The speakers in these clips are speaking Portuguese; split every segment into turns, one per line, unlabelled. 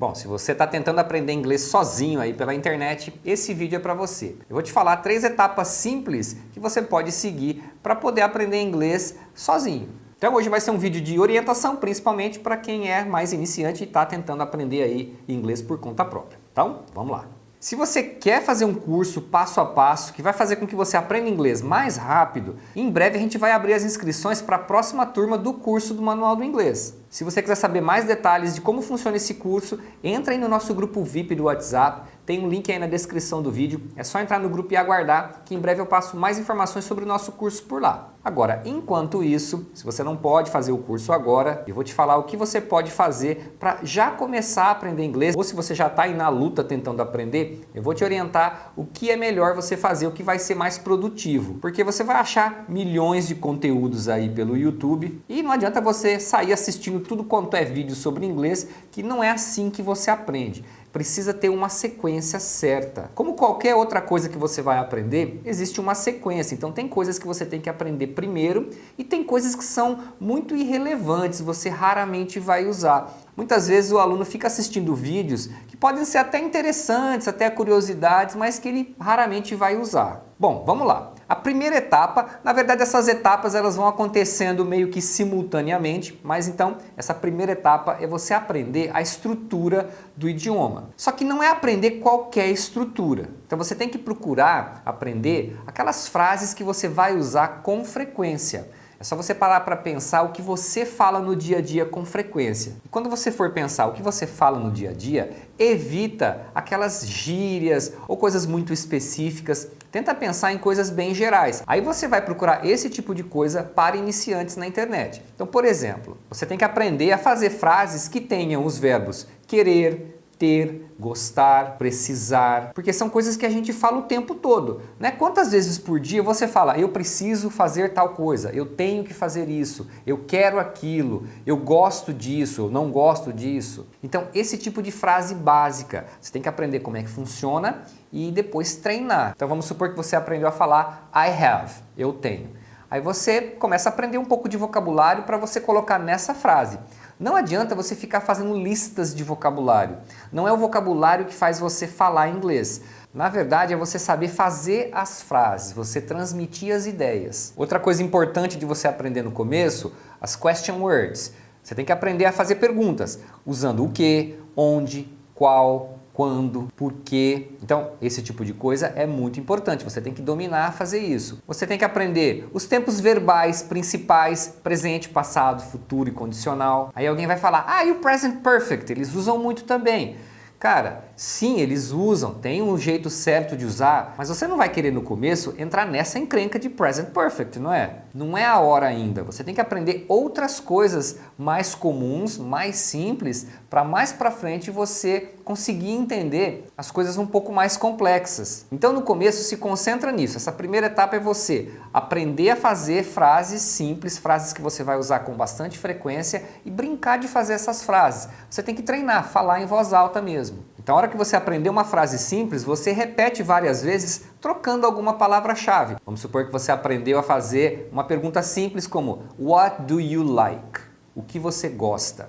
Bom, se você está tentando aprender inglês sozinho aí pela internet, esse vídeo é para você. Eu vou te falar 3 etapas simples que você pode seguir para poder aprender inglês sozinho. Então hoje vai ser um vídeo de orientação, principalmente para quem é mais iniciante e está tentando aprender aí inglês por conta própria. Então, vamos lá. Se você quer fazer um curso passo a passo que vai fazer com que você aprenda inglês mais rápido, em breve a gente vai abrir as inscrições para a próxima turma do curso do Manual do Inglês. Se você quiser saber mais detalhes de como funciona esse curso, entra aí no nosso grupo VIP do WhatsApp, tem um link aí na descrição do vídeo, é só entrar no grupo e aguardar que em breve eu passo mais informações sobre o nosso curso por lá. Agora, enquanto isso, se você não pode fazer o curso agora, eu vou te falar o que você pode fazer para já começar a aprender inglês, ou se você já está aí na luta tentando aprender, eu vou te orientar o que é melhor você fazer, o que vai ser mais produtivo, porque você vai achar milhões de conteúdos aí pelo YouTube e não adianta você sair assistindo tudo quanto é vídeo sobre inglês, que não é assim que você aprende. Precisa ter uma sequência certa. Como qualquer outra coisa que você vai aprender, existe uma sequência. Então tem coisas que você tem que aprender primeiro e tem coisas que são muito irrelevantes, você raramente vai usar. Muitas vezes o aluno fica assistindo vídeos que podem ser até interessantes, até curiosidades, mas que ele raramente vai usar. Bom, vamos lá. A primeira etapa, na verdade essas etapas elas vão acontecendo meio que simultaneamente, mas então essa primeira etapa é você aprender a estrutura do idioma. Só que não é aprender qualquer estrutura. Então você tem que procurar aprender aquelas frases que você vai usar com frequência. É só você parar para pensar o que você fala no dia a dia com frequência. E quando você for pensar o que você fala no dia a dia, evita aquelas gírias ou coisas muito específicas. Tenta pensar em coisas bem gerais. Aí você vai procurar esse tipo de coisa para iniciantes na internet. Então, por exemplo, você tem que aprender a fazer frases que tenham os verbos querer, ter, gostar, precisar, porque são coisas que a gente fala o tempo todo, né? Quantas vezes por dia você fala, eu preciso fazer tal coisa, eu tenho que fazer isso, eu quero aquilo, eu gosto disso, eu não gosto disso. Então, esse tipo de frase básica, você tem que aprender como é que funciona e depois treinar. Então, vamos supor que você aprendeu a falar I have, eu tenho. Aí você começa a aprender um pouco de vocabulário para você colocar nessa frase. Não adianta você ficar fazendo listas de vocabulário. Não é o vocabulário que faz você falar inglês. Na verdade, é você saber fazer as frases, você transmitir as ideias. Outra coisa importante de você aprender no começo, as question words. Você tem que aprender a fazer perguntas, usando o que, onde, qual, quando, por quê. Então, esse tipo de coisa é muito importante. Você tem que dominar a fazer isso. Você tem que aprender os tempos verbais principais, presente, passado, futuro e condicional. Aí alguém vai falar, e o present perfect? Eles usam muito também. Cara, sim, eles usam, tem um jeito certo de usar, mas você não vai querer no começo entrar nessa encrenca de present perfect, não é? Não é a hora ainda. Você tem que aprender outras coisas mais comuns, mais simples, para mais para frente você conseguir entender as coisas um pouco mais complexas. Então no começo se concentra nisso. Essa primeira etapa é você aprender a fazer frases simples, frases que você vai usar com bastante frequência e brincar de fazer essas frases. Você tem que treinar, falar em voz alta mesmo. Então, a hora que você aprender uma frase simples, você repete várias vezes, trocando alguma palavra-chave. Vamos supor que você aprendeu a fazer uma pergunta simples como What do you like? O que você gosta?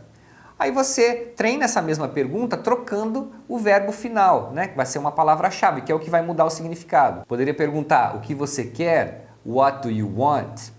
Aí você treina essa mesma pergunta trocando o verbo final, né? Que vai ser uma palavra-chave, que é o que vai mudar o significado. Poderia perguntar o que você quer? What do you want?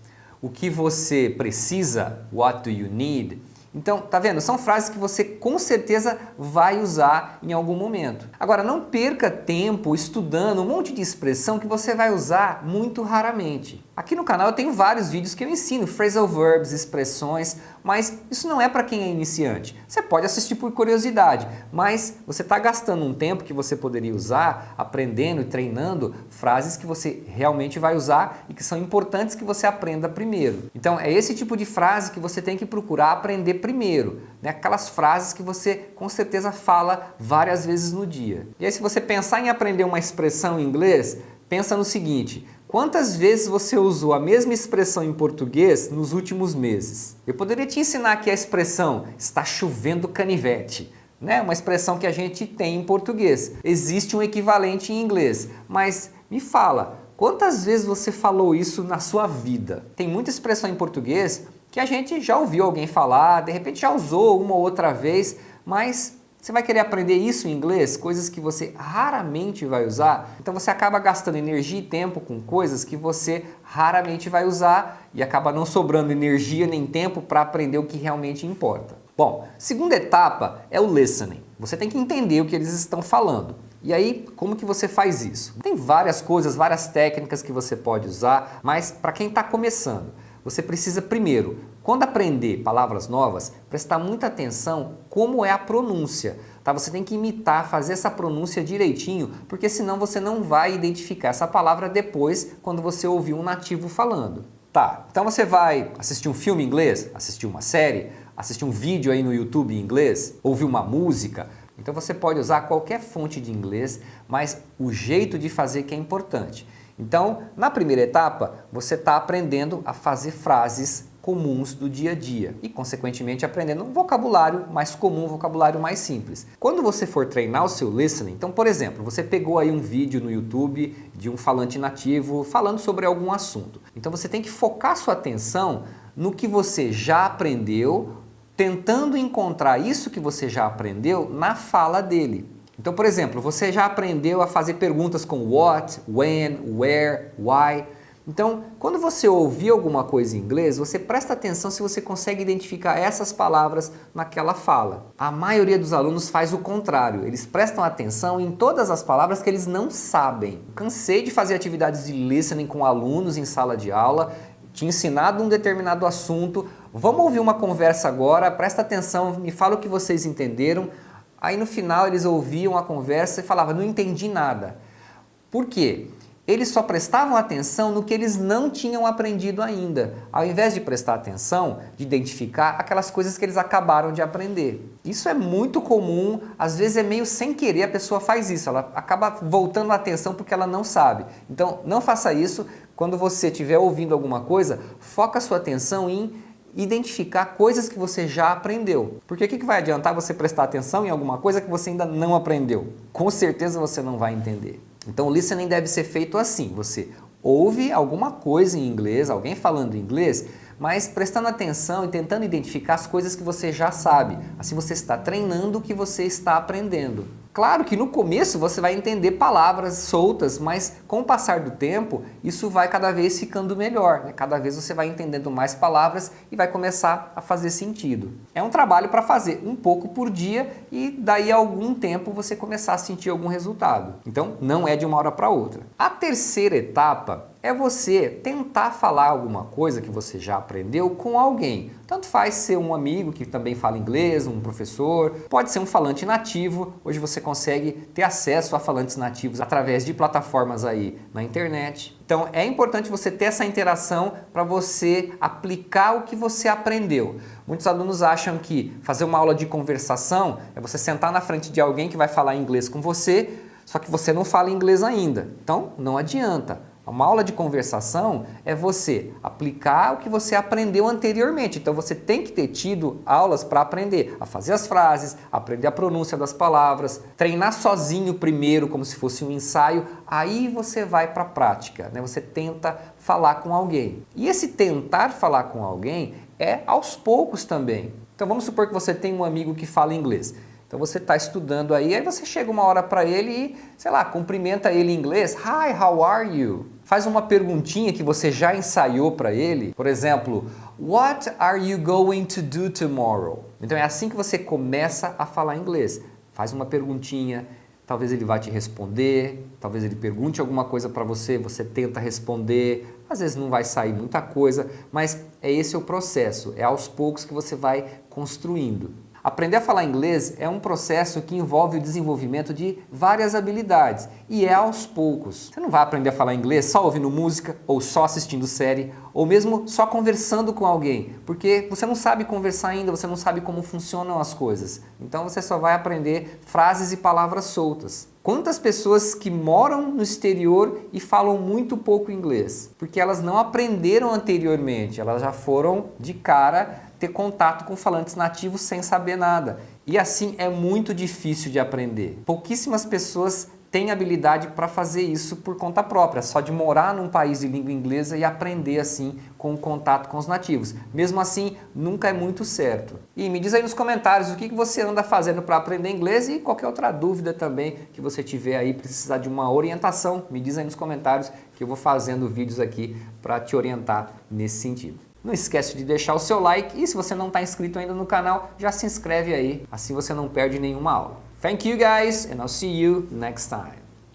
O que você precisa? What do you need? Então, tá vendo? São frases que você com certeza vai usar em algum momento. Agora, não perca tempo estudando um monte de expressão que você vai usar muito raramente. Aqui no canal eu tenho vários vídeos que eu ensino phrasal verbs, expressões, mas isso não é para quem é iniciante. Você pode assistir por curiosidade, mas você está gastando um tempo que você poderia usar aprendendo e treinando frases que você realmente vai usar e que são importantes que você aprenda primeiro. Então é esse tipo de frase que você tem que procurar aprender primeiro, né? Aquelas frases que você com certeza fala várias vezes no dia. E aí se você pensar em aprender uma expressão em inglês, pensa no seguinte: quantas vezes você usou a mesma expressão em português nos últimos meses? Eu poderia te ensinar aqui a expressão está chovendo canivete, né? Uma expressão que a gente tem em português. Existe um equivalente em inglês, mas me fala, quantas vezes você falou isso na sua vida? Tem muita expressão em português que a gente já ouviu alguém falar, de repente já usou uma ou outra vez, mas Você vai querer aprender isso em inglês, coisas que você raramente vai usar, então você acaba gastando energia e tempo com coisas que você raramente vai usar e acaba não sobrando energia nem tempo para aprender o que realmente importa. Bom, segunda etapa é o listening. Você tem que entender o que eles estão falando. E aí, como que você faz isso? Tem várias coisas, várias técnicas que você pode usar, mas para quem está começando, você precisa primeiro, quando aprender palavras novas, prestar muita atenção como é a pronúncia. Tá? Você tem que imitar, fazer essa pronúncia direitinho, porque senão você não vai identificar essa palavra depois quando você ouvir um nativo falando. Tá, então você vai assistir um filme em inglês, assistir uma série, assistir um vídeo aí no YouTube em inglês, ouvir uma música. Então você pode usar qualquer fonte de inglês, mas o jeito de fazer que é importante. Então, na primeira etapa, você está aprendendo a fazer frases comuns do dia a dia e, consequentemente, aprendendo um vocabulário mais comum, um vocabulário mais simples. Quando você for treinar o seu listening, então, por exemplo, você pegou aí um vídeo no YouTube de um falante nativo falando sobre algum assunto. Então, você tem que focar sua atenção no que você já aprendeu, tentando encontrar isso que você já aprendeu na fala dele. Então, por exemplo, você já aprendeu a fazer perguntas com what, when, where, why. Então, quando você ouvir alguma coisa em inglês, você presta atenção se você consegue identificar essas palavras naquela fala. A maioria dos alunos faz o contrário, eles prestam atenção em todas as palavras que eles não sabem. Cansei de fazer atividades de listening com alunos em sala de aula, tinha ensinado um determinado assunto, vamos ouvir uma conversa agora, presta atenção, me fala o que vocês entenderam. Aí no final eles ouviam a conversa e falavam, não entendi nada. Por quê? Eles só prestavam atenção no que eles não tinham aprendido ainda, ao invés de prestar atenção, de identificar aquelas coisas que eles acabaram de aprender. Isso é muito comum, às vezes é meio sem querer a pessoa faz isso, ela acaba voltando a atenção porque ela não sabe. Então não faça isso, quando você estiver ouvindo alguma coisa, foca a sua atenção em identificar coisas que você já aprendeu. Porque o que vai adiantar você prestar atenção em alguma coisa que você ainda não aprendeu? Com certeza você não vai entender. Então o listening deve ser feito assim, você ouve alguma coisa em inglês, alguém falando inglês, mas prestando atenção e tentando identificar as coisas que você já sabe. Assim você está treinando o que você está aprendendo. Claro que no começo você vai entender palavras soltas, mas com o passar do tempo isso vai cada vez ficando melhor, né? Cada vez você vai entendendo mais palavras e vai começar a fazer sentido. É um trabalho para fazer um pouco por dia e daí a algum tempo você começar a sentir algum resultado. Então não é de uma hora para outra. A terceira etapa é você tentar falar alguma coisa que você já aprendeu com alguém. Tanto faz ser um amigo que também fala inglês, um professor, pode ser um falante nativo. Hoje você consegue ter acesso a falantes nativos através de plataformas aí na internet. Então é importante você ter essa interação para você aplicar o que você aprendeu. Muitos alunos acham que fazer uma aula de conversação é você sentar na frente de alguém que vai falar inglês com você, só que você não fala inglês ainda. Então não adianta. Uma aula de conversação é você aplicar o que você aprendeu anteriormente. Então você tem que ter tido aulas para aprender a fazer as frases, aprender a pronúncia das palavras, treinar sozinho primeiro como se fosse um ensaio, aí você vai para a prática, né? Você tenta falar com alguém. E esse tentar falar com alguém é aos poucos também. Então vamos supor que você tem um amigo que fala inglês. Então você está estudando aí você chega uma hora para ele e, sei lá, cumprimenta ele em inglês. Hi, how are you? Faz uma perguntinha que você já ensaiou para ele. Por exemplo, what are you going to do tomorrow? Então é assim que você começa a falar inglês. Faz uma perguntinha, talvez ele vá te responder, talvez ele pergunte alguma coisa para você, você tenta responder. Às vezes não vai sair muita coisa, mas é esse o processo. É aos poucos que você vai construindo. Aprender a falar inglês é um processo que envolve o desenvolvimento de várias habilidades e é aos poucos. Você não vai aprender a falar inglês só ouvindo música ou só assistindo série ou mesmo só conversando com alguém, porque você não sabe conversar ainda, você não sabe como funcionam as coisas. Então você só vai aprender frases e palavras soltas. Quantas pessoas que moram no exterior e falam muito pouco inglês? Porque elas não aprenderam anteriormente, elas já foram de cara ter contato com falantes nativos sem saber nada. E assim é muito difícil de aprender. Pouquíssimas pessoas tem habilidade para fazer isso por conta própria, só de morar num país de língua inglesa e aprender assim com o contato com os nativos. Mesmo assim, nunca é muito certo. E me diz aí nos comentários o que você anda fazendo para aprender inglês e qualquer outra dúvida também que você tiver aí, precisar de uma orientação, me diz aí nos comentários que eu vou fazendo vídeos aqui para te orientar nesse sentido. Não esquece de deixar o seu like e se você não está inscrito ainda no canal, já se inscreve aí, assim você não perde nenhuma aula. Thank you guys and I'll see you next time.